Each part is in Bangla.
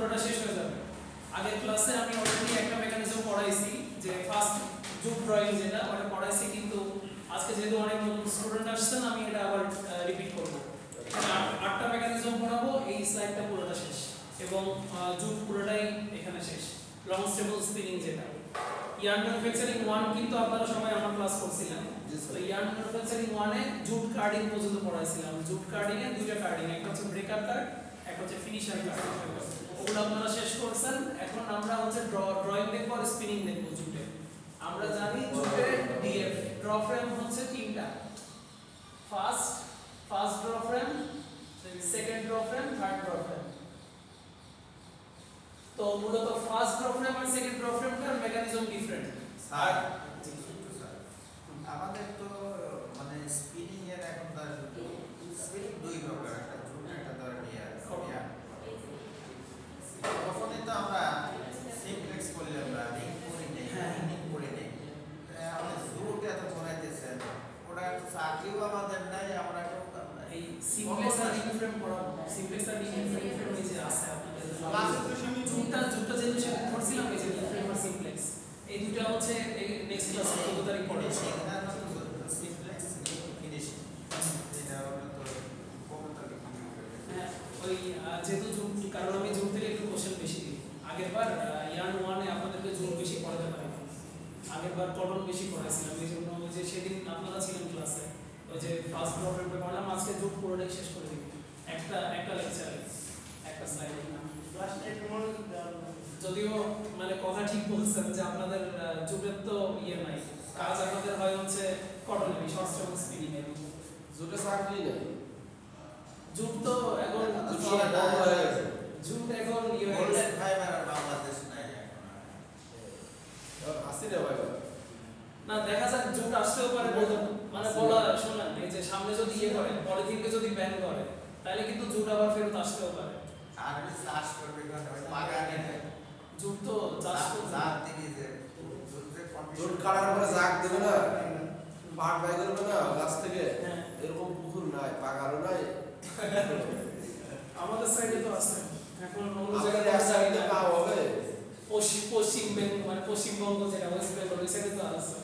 পুরোটা শেষ হয়ে যাবে। আগের ক্লাসে আমি অলরেডি একটা মেকানিজম পড়াইছি যে ফার্স্ট জুট ড্রয়িং যেটা ওটা পড়াইছি, কিন্তু আজকে যেহেতু অনেক নতুন স্টুডেন্ট আসছেন আমি এটা আবার রিপিট করব। আটটা মেকানিজম পড়াবো, এই স্লাইডটা পুরোটা শেষ এবং জুট পুরোটাই এখানে শেষ। লং স্টেবল স্পিনিং যেটা ইয়ার্ন ম্যানুফ্যাকচারিং 1 কিন্তু আপনারা সবাই আমার ক্লাস করছিলেন। তো ইয়ার্ন ম্যানুফ্যাকচারিং 1 এ জুট কার্ডিং পর্যন্ত পড়াইছিলাম। জুট কার্ডিং এ দুইটা কার্ডিং, একটা হচ্ছে ব্রেকার কার্ড, একটা হচ্ছে ফিনিশার কার্ড। ওগুলো আপনারা শেষ করছেন। এখন আমরা হচ্ছে ড্রয়িং দেখব আর স্পিনিং দেখব জুটে। আমরা জানি জুটে ডিএফ ড্র ফ্রেম হচ্ছে তিনটা, first draw frame, second draw frame, third draw frame. তো মূলত ফার্স্ট ড্র ফ্রেম আর সেকেন্ড ড্র ফ্রেমটার মেকানিজম ডিফারেন্ট। স্যার আমাদের তো মানে স্পিনিং এর এখন তার স্পিনিং দুই প্রকার, একটা জুট একটা ধরে নিয়ে তখনই তো আমরা সিমপ্লেক্স করলাম না, রিং করে নেই, রিং করে নেই। আমাদের জুট এত পড়াইতেছেন, ওটা চাকরিও আমাদের নাই, আমরা এই সিমপ্লেক্স আর রিং ফ্রেম পড়াবো। সিমপ্লেক্স আর রিং ফ্রেম নিচে আছে আপনাদের জুটটা যেহেতু সেটা পড়ছিলাম, এই যে রিং ফ্রেম আর সিমপ্লেক্স এই দুটো হচ্ছে নেক্সট ক্লাসে 14 তারিখ পড়ে। সিমপ্লেক্স ফিনিশিং এটা হলো তো কমনটা হ্যাঁ, ওই যেহেতু জুট, কারণ আমি জুট থেকে একটু কোশ্চেন বেশি দিই। আগেরবার ইয়ার্ন 1 এ আপনাদেরকে জুট বেশি পড়াতে পারি, আগেরবার কটন বেশি পড়াইছিলাম। এই জন্য ওই যে সেদিন আপনারা ছিলেন ক্লাসে, ওই যে ফার্স্ট প্রবলেমটা পড়লাম, আজকে জুট পুরোটাই শেষ করে দিই একটা লেকচারে একটা স্লাইডে। যদিও মানে কথা ঠিক বলছেন যে আপনাদের জুটের তো ইয়ে নাই, কাজ আপনাদের হয় হচ্ছে কটনের শর্ট স্টেবল স্পিনিং এর। জুটে চাকরি নেই, জুট তো এখন জুট এখন ইয়ে হয়ে গোল্ডেন ফাইবার আর বাংলাদেশ নাই এখন আসি রে ভাই না, দেখা যাক জুট আসতেও পারে। মানে বলা শুনলেন এই যে সামনে যদি ইয়ে করে পলিথিনকে যদি ব্যান করে তাহলে কিন্তু জুট আবার ফেরত আসতেও পারে। আর চাষ করবে কারণ ওই বাগানে জুট তো চাষ তো জাত থেকে যে জুট কাটার পরে জাগ দেবে না, পাট বাই করবে না গাছ থেকে, হ্যাঁ এরকম পুকুর নাই, পাকারও নাই। আমাদের সাইডে তো আছে, এখন অন্য আমাদের জায়গায় এক সাইডে পাওয়া হবে, পশ্চিমবঙ্গ যেটা ওয়েস্ট বেঙ্গল ওই সাইডে তো আছে,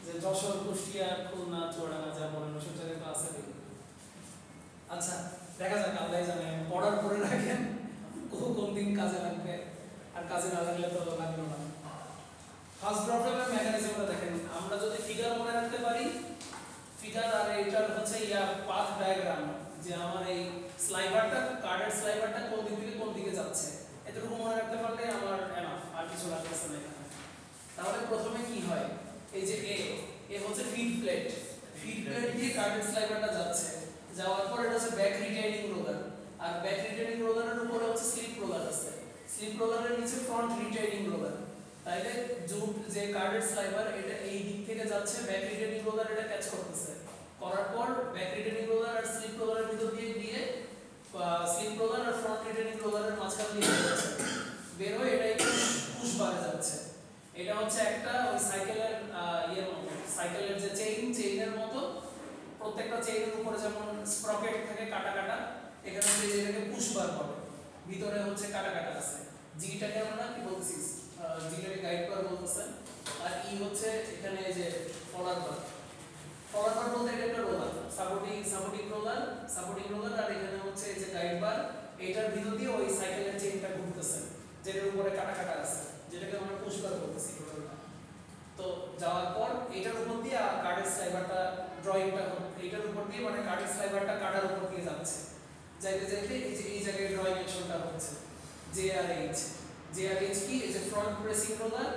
যে যশোর, কুষ্টিয়া, খুলনা, চুয়াডাঙ্গা যা বলেন ওসব জায়গায় তো আছে। আচ্ছা দেখা যাক, আল্লাহ জানে। পড়ার পরে রাখেন কোন দিন কাজে লাগবে, আর কাজে না লাগলে তো লাগলো না। ফার্স্ট প্রবলেমের মেকানিজমটা দেখেন, আমরা যদি ফিগার মনে রাখতে পারি, ফিগার আর এটার হচ্ছে পাথ ডায়াগ্রাম, যে আমার এই স্লাইভারটা, কার্ডের স্লাইভারটা কোন দিক থেকে কোন দিকে যাচ্ছে, এতটুকু মনে রাখতে পারলে আমার এনাফ, আর কিছু লাগতেছে না এখানে। তাহলে প্রথমে কি হয়, এই যে এ হচ্ছে ফিড প্লেট দিয়ে কার্ডের স্লাইভারটা যাচ্ছে, যাওয়ার পর এটা হচ্ছে ব্যাক রিটেইনিং রোলার, আর ব্যাক রিটেইনিং রোলারের উপরে হচ্ছে স্লিপ রোলার আছে, স্লিপ রোলারের নিচে ফ্রন্ট রিটেইনিং রোলার। তাইলে জুট যে কার্ডের স্লাইভার এটা এই দিক থেকে যাচ্ছে, ব্যাক রিটেইনিং রোলার এটা ক্যাচ করতেছে, করার পর ব্যাক রিটেইনিং রোলার আর স্লিপ রোলারের ভিতর দিয়ে গিয়ে স্লিপ রোলার আর ফ্রন্ট রিটেইনিং রোলারের মাঝখান দিয়ে যাচ্ছে, বের হয়ে এটা একটু পুশ বারে যাচ্ছে। এটা হচ্ছে একটা ওই সাইকেলের ইয়ের মতো, সাইকেলের যে চেইনের মতো, প্রত্যেকটা চেইনের উপরে যেমন স্প্রকেট থাকে কাটা কাটা, এখানে যে এটাকে পুশ বার করে, ভিতরে হচ্ছে কাটা কাটা আছে। জিটাকে আমরা কি বলতেছি, জিটাকে গাইড বার বলতেছেন, আর ই হচ্ছে এখানে এই যে ফলার বার বলতে এটা একটা রোলার, সাপোর্টিং রোলার, আর এখানে হচ্ছে এই যে গাইড বার, এটার ভিতর দিয়ে ওই সাইকেলের চেইনটা ঘুরতেছে, যেটার উপরে কাটা কাটা আছে, যেটাকে আমরা পুশ বার বলতেছি। তো যাওয়ার পর এটার উপর দিয়ে কার্ডের স্লাইভারটা ড্রয়িংটা, এটার উপর দিয়ে মানে কার্ডের স্লাইভারটা কাটার উপর দিয়ে যাচ্ছে, যাইতে এই যে এই জায়গায় ড্রয়িং অ্যাকশনটা হচ্ছে জে আর এইচ কি, এই যে ফ্রন্ট প্রেসিং রোলার,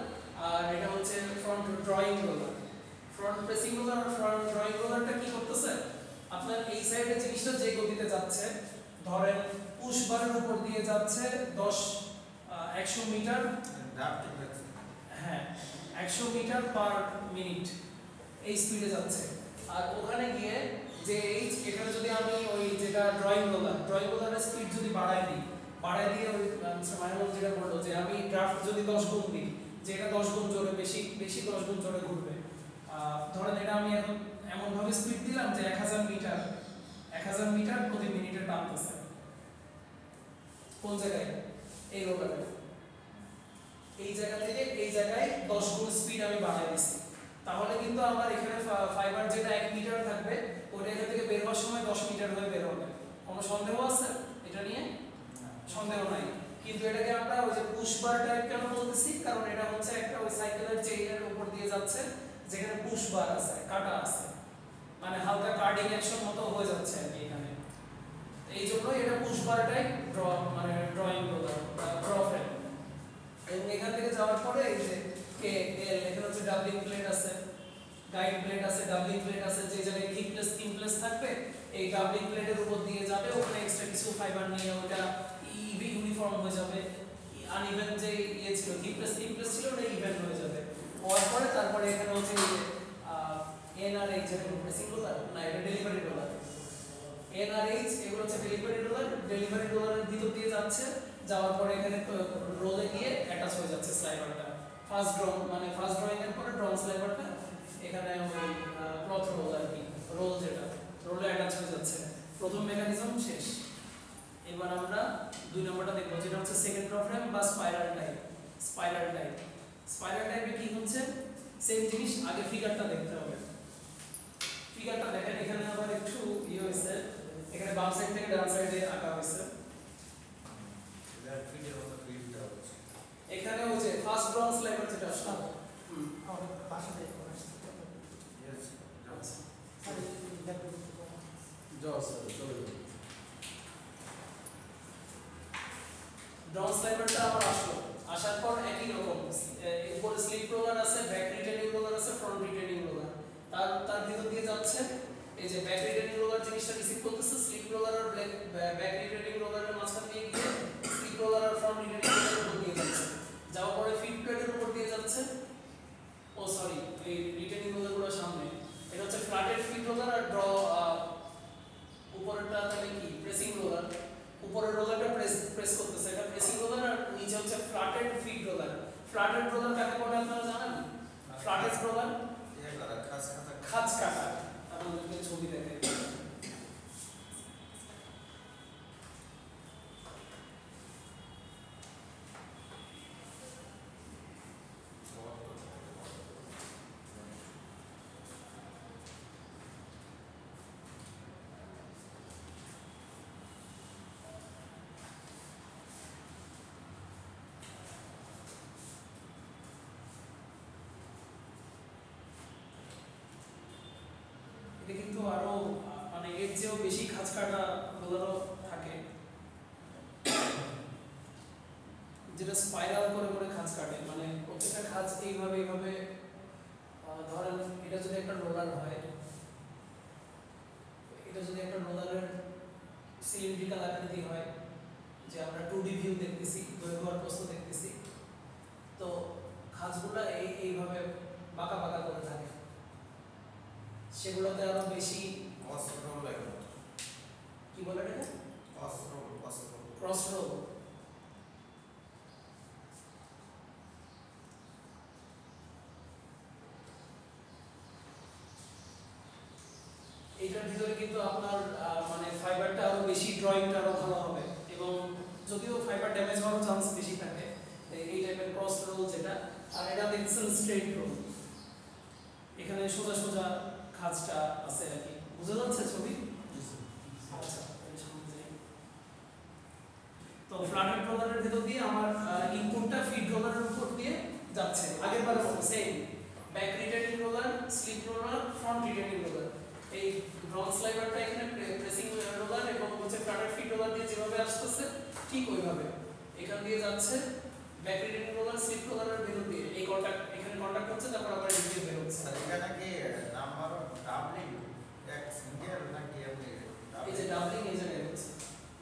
আর এটা হচ্ছে front drawing roller. Front pressing roller আর ফ্রন্ট ড্রয়িং রোলারটা কি করতেছে, আপনার এই সাইডে জিনিসটা যে গতিতে যাচ্ছে, ধরেন পুশ বারের উপর দিয়ে যাচ্ছে 100 মিটার, হ্যাঁ 100 মিটার পার মিনিট এই স্পিডে যাচ্ছে, আর ওখানে গিয়ে যে এখানে যদি আমি ওই যেটা ড্রয়িং রোলারের স্পিড যদি বাড়ায় দিয়ে ওই মাইনুল যেটা বললো যে আমি ড্রাফট যদি 10 গুণ দিই, যে এটা 10 গুণ জোরে বেশি 10 গুণ জোরে ঘুরবে, ধরেন এটা আমি এখন এমন ভাবে স্পিড দিলাম যে 1000 মিটার প্রতি মিনিটে টানতেছে। কোন জায়গায় এই রোটারে এই জায়গা থেকে এই জায়গায় 10 গুণ স্পিড আমি বাড়াই দিছি, তাহলে কিন্তু আমার এখানে ফাইবার যেটা 1 মিটার থাকবে ওটা এখান থেকে বের হওয়ার সময় 10 মিটার হয়ে বের হবে। কোনো সন্দেহ আছে এটা নিয়ে? সন্দেহ নাই। কিন্তু এটাকে আমরা ওই যে পুশ বার টাইপ কেন বলতেছি, কারণ এটা হচ্ছে একটা ওই সাইকেলের চেইনের উপর দিয়ে যাচ্ছে যেখানে পুশ বার আছে, কাটা আছে, মানে হালকা কার্ডিং অ্যাকশন মতো হয়ে যাচ্ছে আর কি এখানে। এই জন্য এটা পুশ বার টাইপ মানে ড্রয়িং রোলার বা ড্র ফ্রেম। এবং এখান থেকে যাওয়ার পরে এই যে কে এল এখানে হচ্ছে ডাবলিং প্লেট আছে, গাইড প্লেট আছে, ডাবলিং প্লেট আছে, যে জায়গায় থিকনেস 3 প্লাস থাকবে এই ডাবলিং প্লেটের উপর দিয়ে যাবে, ওখানে এক্সট্রা কিছু ফাইবার নিয়ে ওটা ইউনিফর্ম হয়ে যাবে। আনইভেন যে ইয়ে ছিল থিকনেস 3 প্লাস ছিল ওটা ইভেন হয়ে যাবে। হওয়ার পরে তারপরে এখানে হচ্ছে এনআরএইচ এর প্রেসিং রোলার না, এটা ডেলিভারি রোলার। এনআরএইচ এগুলো হচ্ছে ডেলিভারি রোলার, ডেলিভারি রোলারের ভিতর দিয়ে যাচ্ছে, যাওয়ার পরে এখানে রোলে গিয়ে অ্যাটাচ হয়ে যাচ্ছে স্লাইডারটা। ফার্স্ট ড্র মানে ফার্স্ট ড্রয়িং এর পরে ড্রন স্লাইডারটা এখানে ওই ক্লথ রোল আর কি, রোল যেটা রোলে অ্যাটাচ হয়ে যাচ্ছে। প্রথম মেকানিজম শেষ। এবার আমরা 2 নম্বরটা দেখব, যেটা হচ্ছে সেকেন্ড ড্র ফ্রেম বা spiral type. Spiral type, spiral টাইপে কি হচ্ছে সেম জিনিস, আগে ফিগারটা দেখতে হবে। ফিগারটা দেখেন, এখানে আবার একটু ইয়ে হয়েছে, এখানে বাম সাইড থেকে ডান সাইডে আঁকা হয়েছে। এখানে ওই যে ফার্স্ট ড্রন স্লাইডার যেটা আসলে আমাদের পাশে দেখো আসছে আচ্ছা আর দেখো যাও স্যার চলে যাও। ড্রন স্লাইডারটা আবার আসলো, আসার পর একই রকম উপরে স্লিপ রোলার আছে, ব্যাক রিটেনিং রোলার আছে, ফ্রন্ট রিটেনিং রোলার। তার ভিতর দিয়ে যাচ্ছে এই যে ব্যাক রিটেনিং রোলার জিনিসটা রিসিভ করতেছে, স্লিপ রোলার আর ব্যাক রিটেনিং রোলারের মাঝখান দিয়ে গিয়ে স্লিপ রোলার আর ফ্রন্ট রিটেনিং রোলারের উপর দিয়ে যাচ্ছে, যাওয়ার পরে ফিড প্লেটের উপর দিয়ে যাচ্ছে। ও সরি, এই রিটেনিং রোলারগুলো সামনে, এটা হচ্ছে ফ্ল্যাটেড ফিড রোলার আর ড্র উপরেরটা তাহলে কি প্রেসিং রোলার। উপরের রোলারটা প্রেস করতেছে, এটা প্রেসিং রোলার, আর নিচে হচ্ছে ফ্ল্যাটেড ফিড রোলার। ফ্ল্যাটেড রোলার কাকে বলে আপনারা জানেন? ফ্ল্যাটেড রোলার খাঁজ কাটা, আপনাদেরকে ছবি দেখে এটা কিন্তু আরো মানে এর চেয়েও বেশি খাঁজ কাটা রোলারও থাকে, যেটা স্পাইরাল করে করে খাঁজ কাটে, মানে প্রত্যেকটা খাঁজ এইভাবে এইভাবে ধরেন এটা যদি একটা রোলার হয়, এটা যদি একটা রোলারের সিলিন্ড্রিক্যাল আকৃতি হয়, যে আমরা 2D ভিউ দেখতেছি, দৈর্ঘ্য আর প্রস্থ দেখতেছি, তো খাঁজগুলো এইভাবে বাঁকা বাঁকা করে থাকে, সেগুলোতে আরো বেশি কি বলে এটা ক্রস রোল। এইটার ভিতরে কিন্তু আপনার মানে ফাইবারটা আরো বেশি, ড্রয়িংটা আরো ভালো হবে, এবং যদিও ফাইবার ড্যামেজ হওয়ার চান্স বেশি থাকে এই টাইপের ক্রস রোল যেটা। আর এটা দেখছেন স্ট্রেট রোল, এখানে সোজা সোজা খাঁজটা আছে আর কি, বুঝা যাচ্ছে ছবি? আচ্ছা, তো ফ্ল্যাটেড রোলারের ভিতর দিয়ে আমার ইনপুটটা ফিড রোলারের উপর দিয়ে যাচ্ছে, আগের বার same back retaining roller, slip roller, front retaining roller. এই ড্রন স্লাইডারটা এখানে প্রেসিং রোলার এবং হচ্ছে ফ্ল্যাটেড ফিড রোলার দিয়ে যেভাবে আসতেছে ঠিক ওইভাবে এখান দিয়ে যাচ্ছে ব্যাক রিটেনিং রোলার, স্লিপ রোলারের ভিতর দিয়ে এই কন্টাক্ট, এখানে কন্টাক্ট হচ্ছে, তারপর আবার এদিকে বের হচ্ছে। এখানে কি নাম্বার ডাবলিং এক সিঙ্গেল নাকি আপনি এই যে ডাবলিং এই জায়গায় হচ্ছে,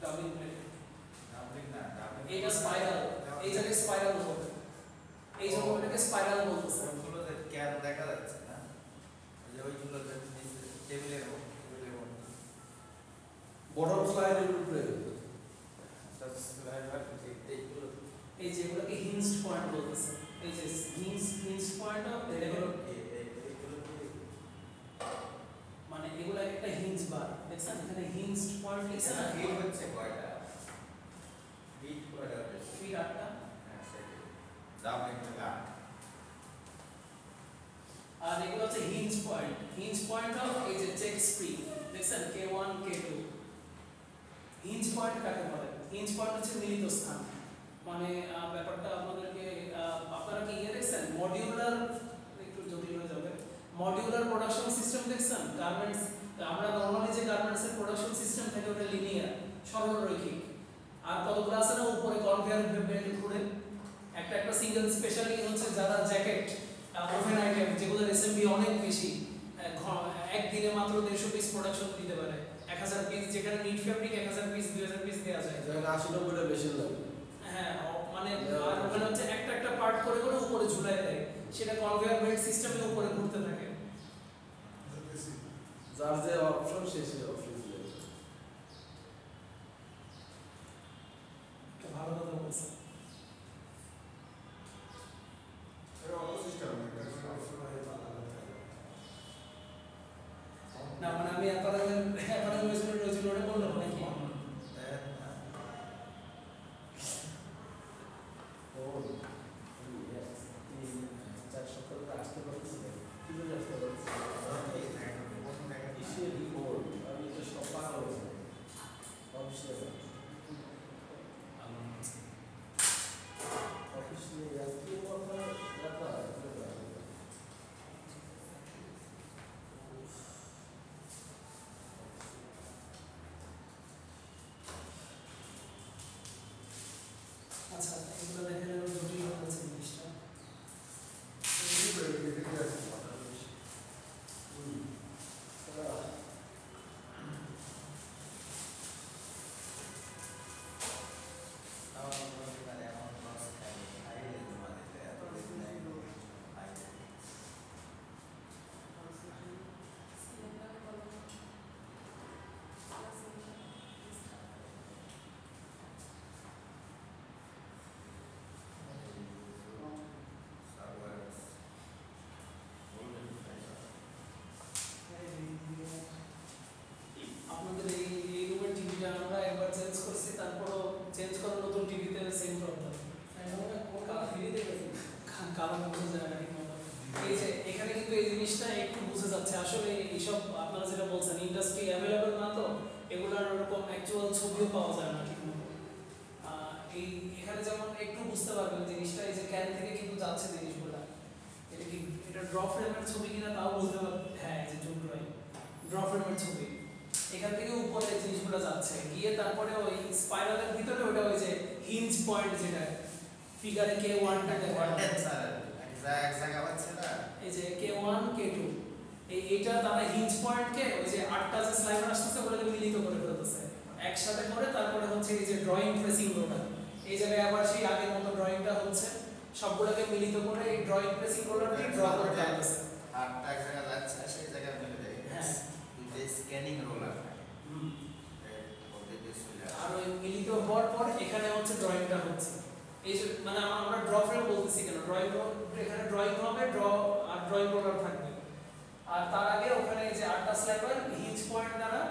ডাবলিং প্লেট, ডাবলিং না ডাবলিং এটা স্পাইরাল, এই জায়গায় স্পাইরাল হবে, এই জন্য এটাকে স্পাইরাল বলতেছে। ওইগুলো যে ক্যান দেখা যাচ্ছে না, ওই যে ওইগুলো যে টেবিলের বটম স্লাইডের উপরে এইগুলো এই যেগুলোকে হিঞ্জড পয়েন্ট বলতেছে, এই যে হিঞ্জড পয়েন্ট অফ লেভেল, মানে এগুলো একটা হিঞ্জ বার দেখছেন, এখানে হিঞ্জড পয়েন্ট লিখছে না, হিট হচ্ছে কয়টা হিট কয়টা ফিট ডাবলিং গার্ড আর এগুলো হচ্ছে হিঞ্জ পয়েন্ট অফ এই যে চেক স্প্রিং দেখছেন K1 K2 হিঞ্জ পয়েন্ট কাকে বলে হিঞ্জ পয়েন্ট হচ্ছে মিলিত স্থান মানে ব্যাপারটা আপনাদেরকে আপনারা কি দেখছেন মডিউলার একটু জটিল হয়ে যাবে মডিউলার প্রোডাকশন সিস্টেম দেখছেন গার্মেন্টস আমরা নরমালি যে গার্মেন্টস এর প্রোডাকশন সিস্টেম থাকে ওটা লিনিয়ার সরল রৈখিক আর কতগুলো আছে না উপরে কনভেয়ার বেল্ট ঘুরে একটা সিঙ্গেল স্পেশালি হচ্ছে যারা জ্যাকেট ওভেন আইটেম যেগুলোর এসএমবি অনেক বেশি একদিনে মাত্র 150 পিস প্রোডাকশন দিতে পারে 1000 পিস যেখানে নিট ফেব্রিক 1000 পিস 2000 পিস দেওয়া যায় যেখানে 80-90 টা মেশিন লাগে হ্যাঁ মানে আর ওখানে হচ্ছে একটা পার্ট করে করে উপরে ঝুলায় দেয় সেটা কনভেয়ার বেল্ট সিস্টেমের উপরে ঘুরতে থাকে যার যে অপশন সে অপশন দিবে তো ভালো কথা বলছেন না মানে আমি অ্যাপারেল মেশিনের রোজগুলোটা বললাম নাকি আচ্ছা এগুলো দেখে নেব জটিল হয়ে যাচ্ছে জিনিসটা আপনাদের এই রুমের টিভিটা আমরা একবার চেঞ্জ করছি তারপরও চেঞ্জ করা নতুন টিভিতে সেম প্রবলেম কালার ফিরে দেখেছি কালার বোঝা যায় না ঠিকমতো এই যে এখানে কিন্তু এই জিনিসটা একটু বুঝে যাচ্ছে আসলে এইসব আপনারা যেটা বলছেন ইন্ডাস্ট্রি অ্যাভেলেবল না তো এগুলোর ওরকম অ্যাকচুয়াল ছবিও পাওয়া যায় না ঠিকমতো এই এখানে যেমন একটু বুঝতে পারবেন জিনিসটা এই যে ক্যান থেকে কিন্তু যাচ্ছে জিনিসগুলো এটা কি এটা ড্র ফ্রেমের ছবি কিনা তাও বুঝতে পারবেন হ্যাঁ এই যে জুম ড্র ফ্রেমের ছবি এখান থেকে উপরে জিনিসগুলো যাচ্ছে গিয়ে তারপরে ওই স্পাইরালের ভিতরে ওটা ওই যে হিঞ্জ পয়েন্ট যেটা ফিগারে K1 টাকে কন্টেন্ট স্যার এক জায়গা পাচ্ছে না এই যে K1 K2 এইটা তারা হিঞ্জ পয়েন্টকে ওই যে 8টা যে স্লাইডার আসছে ওগুলোকে মিলিত করে ফেলতেছে একসাথে করে তারপরে হচ্ছে এই যে ড্রয়িং প্রেসিং রোলার এই জায়গায় আবার সেই আগের মতো ড্রয়িংটা হচ্ছে সবগুলোকে মিলিত করে এই ড্রয়িং প্রেসিং রোলারকে ড্র করে ফেলতেছে আটটা এক জায়গা যাচ্ছে সেই জায়গায় মিলে দেয় হ্যাঁ দুটো স্ক্যানিং রোলার আর ওই মিলিত হওয়ার পর এখানে হচ্ছে ড্রয়িংটা হচ্ছে এই যে মানে আমরা ড্র ফ্রেম বলতেছি কেন ড্রয়িং এখানে ড্রয়িং হবে ড্র আর ড্রয়িং রোলার থাকবে আর তার আগে ওখানে এই যে 8টা স্লাইডার হিঞ্জ পয়েন্ট দ্বারা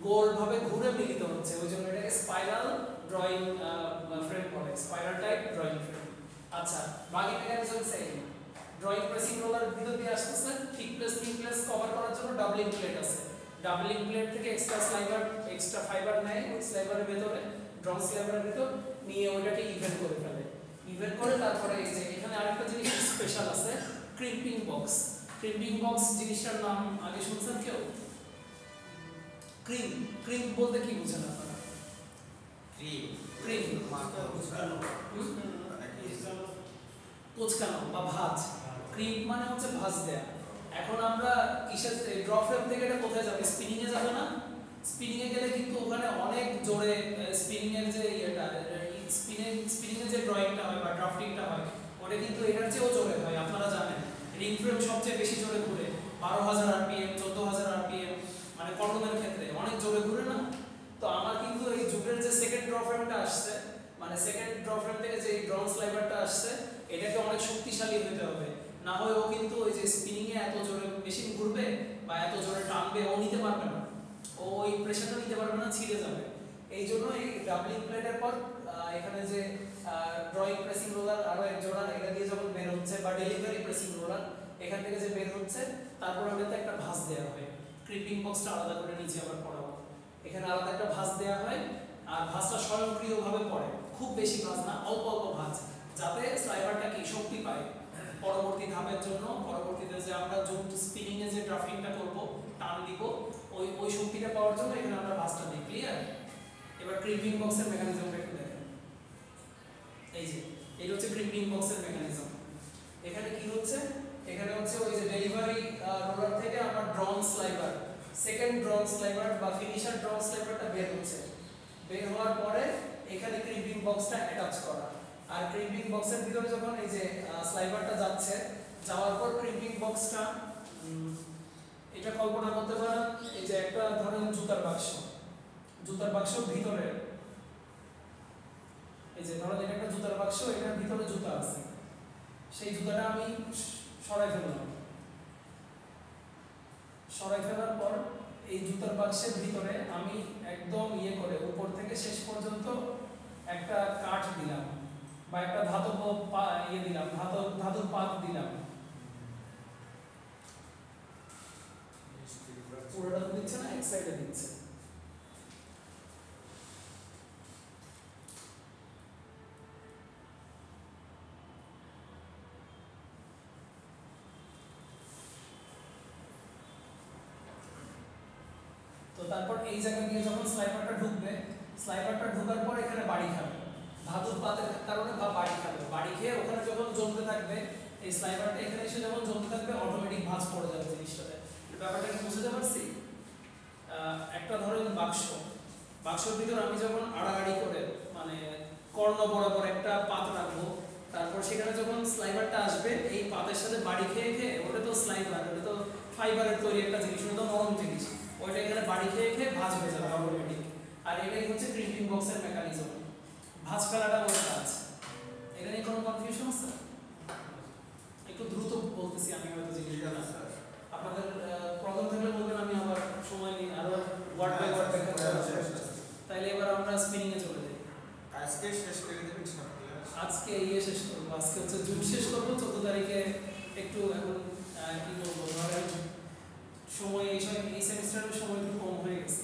গোল ভাবে ঘুরে মিলিত হচ্ছে ওই জন্য এটাকে স্পাইরাল ড্রয়িং ফ্রেম বলে স্পাইরাল টাইপ ড্রয়িং ফ্রেম আচ্ছা বাকি mechanism same drawing pressing roller ভিতর দিয়ে আসতেছে থিক প্লেস কভার করার জন্য ডাবলিং প্লেট আছে ডাবলিং প্লেট থেকে এক্সট্রা ফাইবার নেয় ওই স্লাইডারের ভিতরে ড্রং স্লাইডারের ভিতর নিয়ে ওটাকে ইভেন্ট করে ফেলে ইভেন্ট করে তারপরে এই যে এখানে আরেকটা জিনিস স্পেশাল আছে ক্রিম্পিং বক্স জিনিসটার নাম আগে শুনছেন কেউ ক্রিম বলতে কি বুঝেন আপনারা ক্রিম কোচকানো বা ভাজ ক্রিম মানে হচ্ছে ভাজ দেয়া এখন আমরা কিসের ড্র ফ্রেম থেকে এটা কোথায় যাবে স্পিনিং এ যাবে না স্পিনিং এ গেলে কিন্তু ওখানে অনেক জোরে স্পিনিং এর যে এটা স্পিনিং এর যে ড্রয়িংটা হয় বা ড্রাফটিংটা হয় ওটা কিন্তু এটার চেয়েও জোরে হয় আপনারা জানেন রিং ফ্রেম সবচেয়ে বেশি জোরে ঘুরে 12000 আরপিএম 14000 আরপিএম মানে কন্ডোমের ক্ষেত্রে অনেক জোরে ঘুরে না তো আমার কিন্তু এই যুগের যে সেকেন্ড ড্র ফ্রেমটা আসছে মানে সেকেন্ড ড্র ফ্রেম থেকে যে ড্রোন স্লাইডারটা আসছে এটাকে অনেক শক্তিশালী হতে হবে না হয় ও কিন্তু ওই যে স্পিনিং এ এত জোরে মেশিন ঘুরবে বা এত জোরে টানবে ও নিতে পারবে না ও ওই প্রেসারটা নিতে পারবে না ছিঁড়ে যাবে এই জন্য এই ডাবলিং প্লেটের পর এখানে যে ড্রয়িং প্রেসিং রোলার আরো এক জোড়া এটা ডেলিভারি প্রেসিং রোলার এখান থেকে যে বের হচ্ছে তারপর ওটাতে একটা ভাঁজ দেওয়া হয় ক্রিপিং বক্সটা আলাদা করে নিচে আবার পড়াবো এখানে আলাদা একটা ভাঁজ দেওয়া হয় আর ভাঁজটা স্বয়ংক্রিয়ভাবে পড়ে খুব বেশি ভাঁজ না অল্প অল্প ভাঁজ যাতে স্লাইভারটা কি শক্তি পায় পরবর্তী ধাপের জন্য পরবর্তীতে যে আমরা জুট স্পিনিং এ যে ড্রাফটিংটা করব টান দিব ওই শক্তিটা পাওয়ার জন্য এখানে আমরা ভাঁজটা দিই ক্লিয়ার এবার ক্রিপিং বক্সের মেকানিজমটা একটু দেখেন এই যে এটা হচ্ছে ক্রিপিং বক্সের মেকানিজম এখানে কি হচ্ছে এখানে হচ্ছে ওই যে ডেলিভারি রোলার থেকে আমরা ড্রন স্লাইভার সেকেন্ড ড্রন স্লাইভার বা ফিনিশার ড্রন স্লাইভারটা বের হচ্ছে বের হওয়ার পরে এখানে ক্রিপিং বক্সটা অ্যাটাচ করা আর ক্রিপিং বক্সের ভিতরে যখন এই যে স্লাইভারটা যাচ্ছে যাওয়ার পর ক্রিপিং বক্সটা এটা কল্পনা করতে পারেন এই যে একটা ধরেন জুতার বাক্সর ভিতরে এই যে ধরেন এটা একটা জুতার বাক্স এটার ভিতরে জুতা আছে সেই জুতাটা আমি সরাই ফেলার পর এই জুতার বাক্সের ভিতরে আমি একদম করে উপর থেকে শেষ পর্যন্ত একটা কাঠ দিলাম বা একটা ধাতব দিলাম ধাতুর পাত দিলাম পুরোটা দিচ্ছে না এক সাইডে দিচ্ছে তো তারপর এই জায়গা দিয়ে যখন স্লাইভারটা ঢুকবে স্লাইভারটা ঢোকার পর এখানে বাড়ি খাবে ধাতুর পাতের কারণে বা বাড়ি খাবে বাড়ি খেয়ে ওখানে যখন জমতে থাকবে এই স্লাইভারটা এখানে এসে যখন জমতে থাকবে অটোমেটিক ভাঁজ পড়ে যাবে জিনিসটাতে ব্যাপারটা কি বুঝতে পারছি একটা ধরেন বাক্সর ভিতর আমি যখন আড়াআড়ি করে মানে কর্ণ বরাবর একটা পাত রাখবো তারপর সেখানে যখন স্লাইভারটা আসবে এই পাতের সাথে বাড়ি খেয়ে খেয়ে ওটা তো স্লাইভার ওটা তো ফাইবারের তৈরি একটা জিনিস ওটা তো নরম জিনিস ওইটা এখানে বাড়ি খেয়ে খেয়ে ভাঁজ হয়ে যাবে অটোমেটিক আর এটাই হচ্ছে ক্রিপিং বক্সের মেকানিজম ভাঁজ ফেলাটা ওর কাজ এটা নিয়ে কোনো কনফিউশন আছে একটু দ্রুত বলতেছি আমি হয়তো জিনিসটা না আপনাদের প্রবলেম থাকলে বলবেন আমি আবার সময় নিই আরো ওয়ার্ড বাই ওয়ার্ড দেখাতে তাইলে এবার আমরা স্পিনিং এ চলে যাই আজকে শেষ করে দেবেন আজকে শেষ করবো আজকে হচ্ছে জুন শেষ করবো 14 তারিখে একটু এখন কি বলবো ধরেন সময় এই সেমিস্টারের সময় একটু কম হয়ে গেছে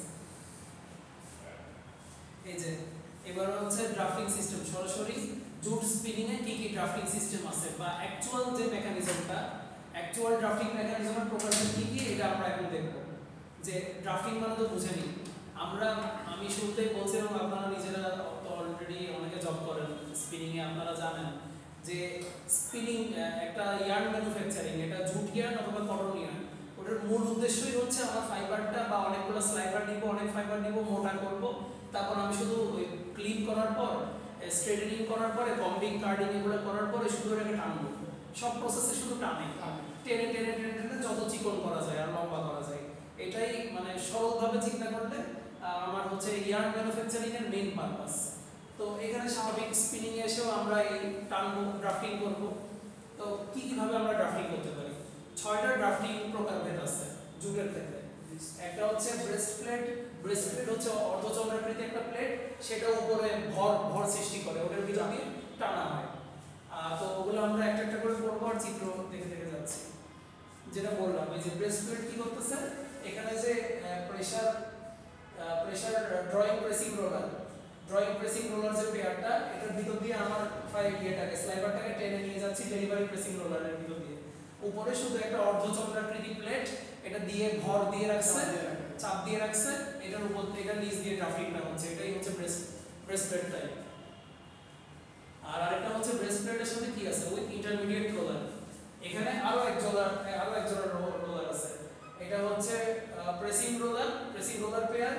এই যে এবার হচ্ছে ড্রাফটিং সিস্টেম সরাসরি জুট স্পিনিং এ কি কি ড্রাফটিং সিস্টেম আছে বা অ্যাকচুয়াল যে মেকানিজমটা অ্যাকচুয়াল ড্রাফটিং মেকানিজমের প্রকারভেদ কি কি এটা আমরা এখন দেখব যে ড্রাফটিং মানে তো বুঝেনি আমি শুরুতেই বলছিলাম আপনারা নিজেরা তো অলরেডি অনেকে জব করেন স্পিনিং এ আপনারা জানেন যে স্পিনিং একটা ইয়ার্ন ম্যানুফ্যাকচারিং এটা জুট ইয়ার্ন অথবা কটন ইয়ার্ন ওটার মূল উদ্দেশ্যই হচ্ছে আমার ফাইবারটা বা অনেকগুলো স্লাইভার নিব অনেক ফাইবার নিব মোটা করব তারপর আমি শুধু ওই ক্লিপ করার পর স্ট্রেটনিং করার পরে কম্বিং কার্ডিং এগুলো করার পরে শুধু এটাকে টানবো সব প্রসেসে শুধু টেনে যত চিকন করা যায় আর লম্বা করা যায় এটাই মানে সরলভাবে চিন্তা করলে আমার হচ্ছে ইয়ার্ন ম্যানুফ্যাকচারিং এর মেইন পারপাস তো এখানে স্বাভাবিক স্পিনিং এ এসেও আমরা এই টানবো ড্রাফটিং করব তো কিভাবে আমরা ড্রাফটিং করতে পারি 6টা ড্রাফটিং প্রকারভেদ আছে জুটের ক্ষেত্রে একটা হচ্ছে ব্রেস্ট প্লেট হচ্ছে অর্ধচন্দ্রাকৃতি একটা প্লেট সেটা উপরে ভর সৃষ্টি করে ওটার ভিতর দিয়ে টানা হয় তো ওগুলো আমরা একটা একটা করে পড়বো আর চিত্র দেখে দেখে যাচ্ছি যেটা বললাম এই যে ব্রেস্ট প্লেট কি করতেছে এখানে যে প্রেসার ড্রয়িং প্রেসিং রোলার যে পেয়ারটা এটার ভিতর দিয়ে আমার স্লাইভারটাকে টেনে নিয়ে যাচ্ছি ডেলিভারি প্রেসিং রোলারের ভিতর দিয়ে উপরে শুধু একটা অর্ধচন্দ্রাকৃতি প্লেট এটা দিয়ে ভর দিয়ে রাখছে চাপ দিয়ে রাখছে এটার উপর এটা নিচ দিয়ে ড্রাফটিংটা হচ্ছে এটাই হচ্ছে ব্রেস্ট প্লেট টাইপ আর আরেকটা হচ্ছে ব্রেস্ট প্লেটের সাথে কি আছে উইথ ইন্টারমিডিয়েট রোলার এখানে আরো এক জোড়া রোলার আছে এটা হচ্ছে প্রেসিং রোলার পেয়ার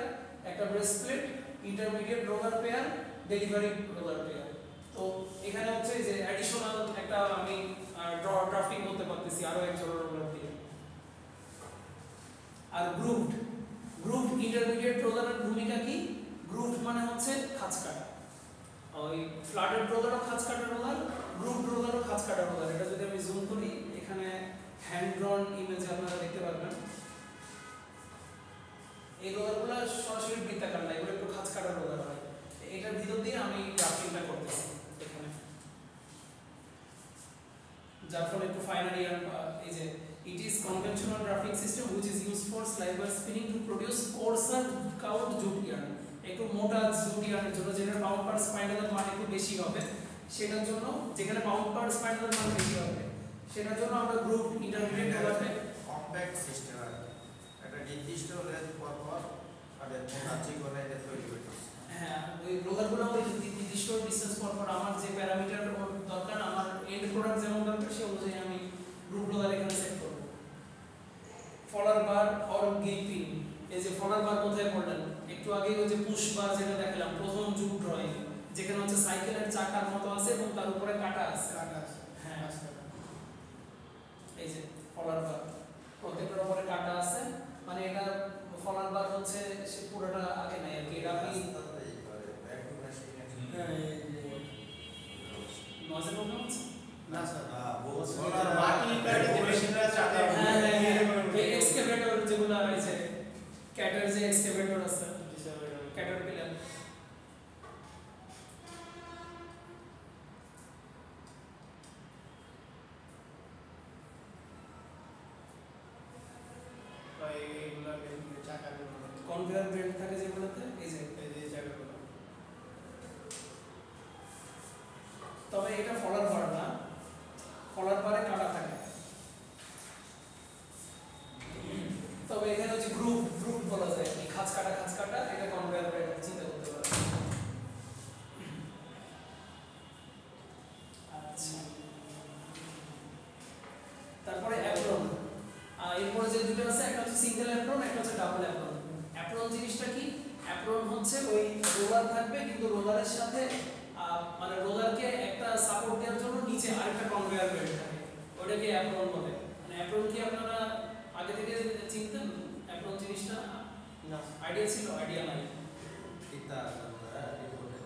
একটা breast plate intermediate roller pair delivery roller pair তো এখানে হচ্ছে যে অ্যাডিশনাল একটা আমি ড্রাফটিং করতে পারতেছি আরো এক জোড়া রোলার দিয়ে আর গ্রুভড ইন্টারমিডিয়েট রোলারের ভূমিকা কি গ্রুভড মানে হচ্ছে খাঁজ কাটা ওই ফ্ল্যাটেড রোলারও খাঁজ কাটা রোলার গ্রুভড রোলারও খাঁজ কাটা রোলার এটা যদি আমি জুম করি এখানে হ্যান্ড ড্রন ইমেজ আপনারা দেখতে পারবেন এই রোলারগুলো সরাসরি বৃত্তাকার না এগুলো একটু খাঁজ কাটা রোলার হয় এটার ভিতর দিয়ে আমি ড্রাফটিংটা করতেছি এখানে যার ফলে একটু ফাইনালি এই যে it is conventional drafting system which is used for sliver spinning to produce coarser count jute yarn একটু মোটা জুট ইয়ার্নের জন্য যেটা পাউন্ড পার স্পাইন্ডালের মান একটু বেশি হবে সেটার জন্য যেখানে পাউন্ড পার স্পাইন্ডালের মান বেশি হবে সেটার জন্য আমরা গ্রুপ ইন্টারমিডিয়েট রোলারকে কম্প্যাক্ট সিস্টেম একটা নির্দিষ্ট লেন্থ পর পর আর কাঁচি করে এটা তৈরি করতেছে। হ্যাঁ ওই রোলারগুলো ওই নির্দিষ্ট ডিসটেন্স পর পর আমার যে প্যারামিটার দরকার আমার এন্ড প্রোডাক্ট যেমন দরকার সেই অনুযায়ী আমি গ্রুপ রোলার এখানে সেট করব। ফলার বার অর গেপিং এই যে ফলার বার কোথায় পড়লেন একটু আগে ওই যে পুশ বার যেটা দেখালাম প্রথম জুট ড্রয়িং যেখানে হচ্ছে সাইকেলের চাকার মতো আছে এবং তার উপরে কাটা আছে হ্যাঁ এই যে ফলার বার প্রত্যেকটার উপরে কাটা আছে মানে এটা ফলার বার হচ্ছে সে পুরোটা আগে নাই আর কি এটা আপনি নজর প্রবলেম আছে না স্যার সোলার মাটি কাটতে মেশিনরা চাকা এই এক্সকেভেটর যেগুলো আছে ক্যাটার যে এক্সকেভেটর আছে ক্যাটার পিলার কনভেয়ার বেল্ট থাকে যেগুলোতে এই যে চাকাগুলো তবে এটা ফলার বার না ফলার বারে কাটা থাকে তবে এখানে হচ্ছে গ্রুপ বলা যায় এই খাঁজ কাটা এটা কনভেয়ার বেল্ট চিন্তা করতে পারে আচ্ছা তারপরে অ্যাপ্রন এরপরে যে দুটো আছে একটা হচ্ছে সিঙ্গেল অ্যাপ্রন একটা হচ্ছে ডাবল অ্যাপ্রন অ্যাপ্রন জিনিসটা কি অ্যাপ্রন হচ্ছে ওই রোলার থাকবে কিন্তু রোলারের সাথে মানে রোলারকে একটা সাপোর্ট দেওয়ার জন্য নিচে আরেকটা কনভেয়ার বেল্ট থাকে ওটাকে অ্যাপ্রন বলে মানে অ্যাপ্রন কি আপনারা আগে থেকে চিনতেন অ্যাপ্রন জিনিসটা না আইডিয়া ছিল আইডিয়া নাই এটা রিপোর্টে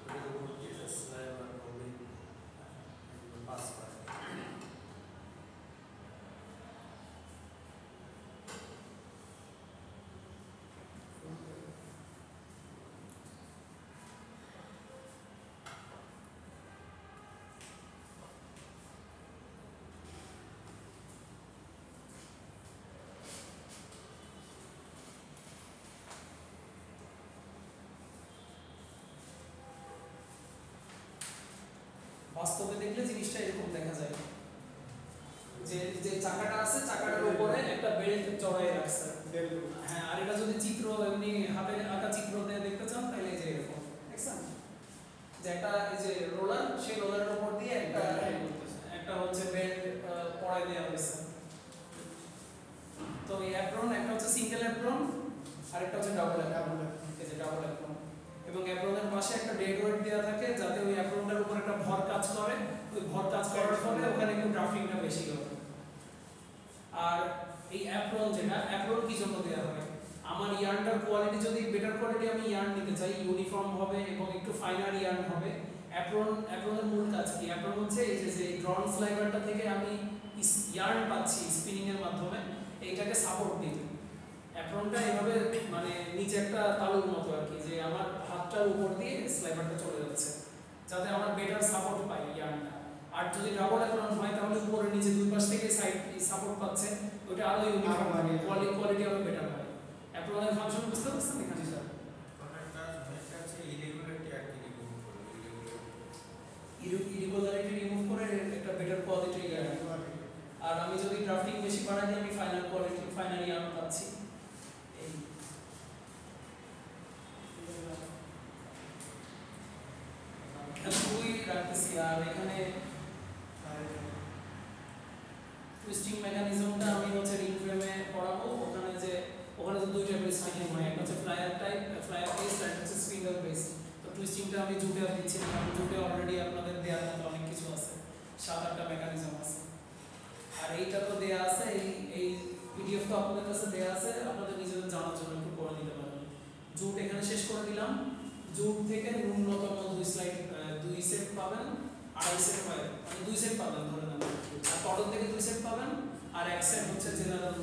এটা করতে স্লাইভার হবে পাস করে বাস্তবে দেখলে জিনিসটা এরকম দেখা যায় যে যে চাকাটা আছে চাকাটার উপরে একটা বেল্ট জড়ায় রাখছে হ্যাঁ আর এটা যদি চিত্র এমনি হাতে আঁকা চিত্র দিয়ে দেখতে চান তাহলে এই যে এরকম দেখছেন যে একটা এই যে রোলার সেই রোলারের উপর দিয়ে একটা হচ্ছে বেল্ট পরায় দেওয়া হয়েছে তো এই অ্যাপ্রন একটা হচ্ছে সিঙ্গেল অ্যাপ্রন আর একটা হচ্ছে ডাবল অ্যাপ্রন এই যে ডাবল অ্যাপ্রন এবং অ্যাপ্রনের পাশে একটা ডেড ওয়েট দেওয়া থাকে যাতে ওই অ্যাপ্রনটার উপর একটা ভর কাজ করে ওই ভর কাজ করার ফলে ওখানে একটু ড্রাফটিংটা বেশি হবে আর এই অ্যাপ্রন যেটা অ্যাপ্রন কি জন্য দেওয়া হয় আমার ইয়ার্নটার কোয়ালিটি যদি বেটার কোয়ালিটি আমি ইয়ার্ন নিতে চাই ইউনিফর্ম হবে এবং একটু ফাইনার ইয়ার্ন হবে অ্যাপ্রনের মূল কাজ কি অ্যাপ্রন হচ্ছে এই যে ড্রন স্লাইভারটা থেকে আমি ইয়ার্ন পাচ্ছি স্পিনিং এর মাধ্যমে এইটাকে সাপোর্ট দিতে অ্যাপ্রনটা এভাবে মানে নিচে একটা তালুর মতো আর কি যে আমার হাতটার উপর দিয়ে স্লাইভারটা চলে যাচ্ছে যাতে আমার বেটার সাপোর্ট পাই ইয়ার্নটা আর যদি ডাবল অ্যাপ্রন হয় তাহলে উপরে নিচে দুই পাশ থেকে সাইড সাপোর্ট পাচ্ছে ওটা আরো ইউনিফর্ম হবে কোয়ালিটি আরো বেটার হয় অ্যাপ্রনের ফাংশন বুঝতে পারছেন এখানে স্যার ইরেগুলারিটি রিমুভ করে একটা বেটার কোয়ালিটি ইয়ার্ন আর আমি যদি ড্রাফটিং বেশি বাড়াই আমি ফাইনাল কোয়ালিটি ফাইনাল ইয়ার্ন পাচ্ছি এই দুই রাখতেছি আর এখানে টুইস্টিং মেকানিজমটা আমি হচ্ছে রিং ফ্রেমে পড়াবো ওখানে তো দুই টাইপের স্পিনিং হয় একটা হচ্ছে ফ্লায়ার বেসড আর হচ্ছে স্পিন্ডল বেসড তো টুইস্টিংটা আমি জুটে দিচ্ছি কারণ জুটে অলরেডি আপনাদের দেওয়ার মতো অনেক কিছু আছে 7-8টা মেকানিজম আছে আর এইটা তো দেয়া আছে এই পিডিএফ তো আপনাদের কাছে দেয়া আছে আপনাদের নিজেদের জানার জন্য একটু পড়ে নিতে পারেন জুট এখানে শেষ করে দিলাম জুট থেকে ন্যূনতম 2 সেট পাবেন 2.5 সেট পাবেন মানে 2 সেট পাবেন ধরে নেন আর কটন থেকে 2 সেট পাবেন আর এক সেট হচ্ছে জেনারেল